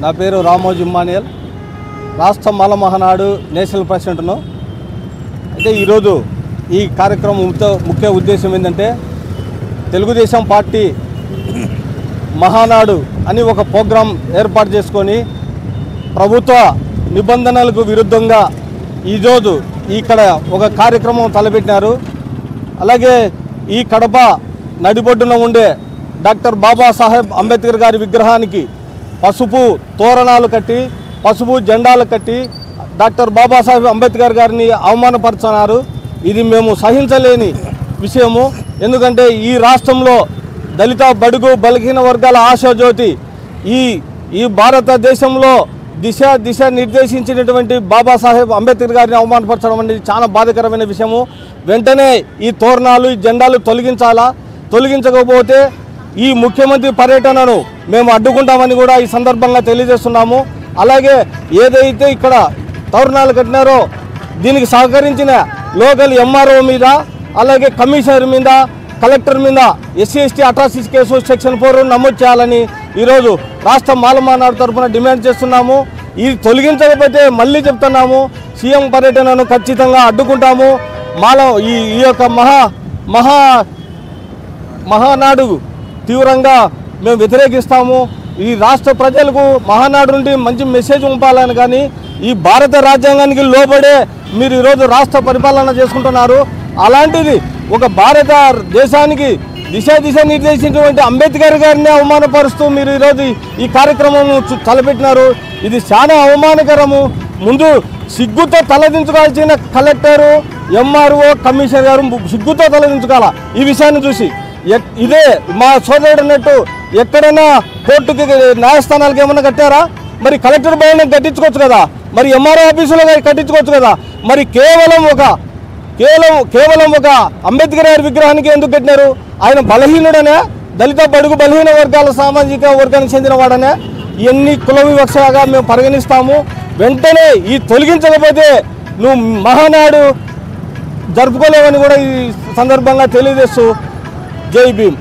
నా పేరు రామోజీ ఇమ్మానియల్, రాష్ట్ర మాల మహానాడు నేషనల్ ప్రెసిడెంట్ను. అయితే ఈరోజు ఈ కార్యక్రమం ముఖ్య ఉద్దేశం ఏంటంటే, తెలుగుదేశం పార్టీ మహానాడు అని ఒక ప్రోగ్రాం ఏర్పాటు చేసుకొని ప్రభుత్వ నిబంధనలకు విరుద్ధంగా ఈరోజు ఇక్కడ ఒక కార్యక్రమం తలపెట్టినారు. అలాగే ఈ కడప నడిబొడ్డున ఉండే డాక్టర్ బాబాసాహెబ్ అంబేద్కర్ గారి విగ్రహానికి పసుపు తోరణాలు కట్టి, పసుపు జెండాలు కట్టి డాక్టర్ బాబాసాహెబ్ అంబేద్కర్ గారిని అవమానపరుచున్నారు. ఇది మేము సహించలేని విషయము. ఎందుకంటే ఈ రాష్ట్రంలో దళిత బడుగు బలహీన వర్గాల ఆశాజ్యోతి ఈ భారతదేశంలో దిశ నిర్దేశించినటువంటి బాబాసాహెబ్ అంబేద్కర్ గారిని అవమానపరచడం అనేది చాలా బాధాకరమైన విషయము. వెంటనే ఈ తోరణాలు ఈ జెండాలు తొలగించాలా. తొలగించకపోతే ఈ ముఖ్యమంత్రి పర్యటనను మేము అడ్డుకుంటామని కూడా ఈ సందర్భంగా తెలియజేస్తున్నాము. అలాగే ఏదైతే ఇక్కడ తోరణాలు కట్టినారో దీనికి సహకరించిన లోకల్ ఎంఆర్ఓ మీద, అలాగే కమిషనర్ మీద, కలెక్టర్ మీద SC/ST అట్రాసిటీ కేసు సెక్షన్ 4 నమోదు చేయాలని ఈరోజు రాష్ట్ర మాల మహానాడు తరఫున డిమాండ్ చేస్తున్నాము. ఇది తొలగించకపోతే మళ్ళీ చెప్తున్నాము, సీఎం పర్యటనను ఖచ్చితంగా అడ్డుకుంటాము. ఈ యొక్క మహానాడు తీవ్రంగా మేము వ్యతిరేకిస్తాము. ఈ రాష్ట్ర ప్రజలకు మహానాడు నుండి మంచి మెసేజ్ పంపాలని, కానీ ఈ భారత రాజ్యాంగానికి లోబడే మీరు ఈరోజు రాష్ట్ర పరిపాలన చేసుకుంటున్నారు. అలాంటిది ఒక భారత దేశానికి దిశ నిర్దేశించినటువంటి అంబేద్కర్ గారిని అవమానపరుస్తూ మీరు ఈరోజు ఈ కార్యక్రమం తలపెట్టినారు. ఇది చాలా అవమానకరము. ముందు సిగ్గుతో తలదించుకోవాల్సిన కలెక్టరు, MRO, కమిషనర్ గారు సిగ్గుతో తలదించుకోవాలా ఈ విషయాన్ని చూసి. ఇదే మా సోదరుడు అన్నట్టు ఎక్కడైనా కోర్టుకి న్యాయస్థానాలకు ఏమన్నా కట్టారా? మరి కలెక్టర్ భవనం కట్టించుకోవచ్చు కదా, మరి MRO ఆఫీసులో కట్టించుకోవచ్చు కదా. మరి కేవలం ఒక అంబేద్కర్ గారి విగ్రహానికి ఎందుకు కట్టినారు? ఆయన బలహీనుడనే, దళిత బడుగు బలహీన వర్గాల సామాజిక వర్గానికి చెందిన వాడనే. ఇవన్నీ కుల వివక్షగా మేము పరిగణిస్తాము. వెంటనే ఈ తొలగించకపోతే నువ్వు మహానాడు జరుపుకోలేవని కూడా ఈ సందర్భంగా తెలియజేస్తూ జై భీమ్.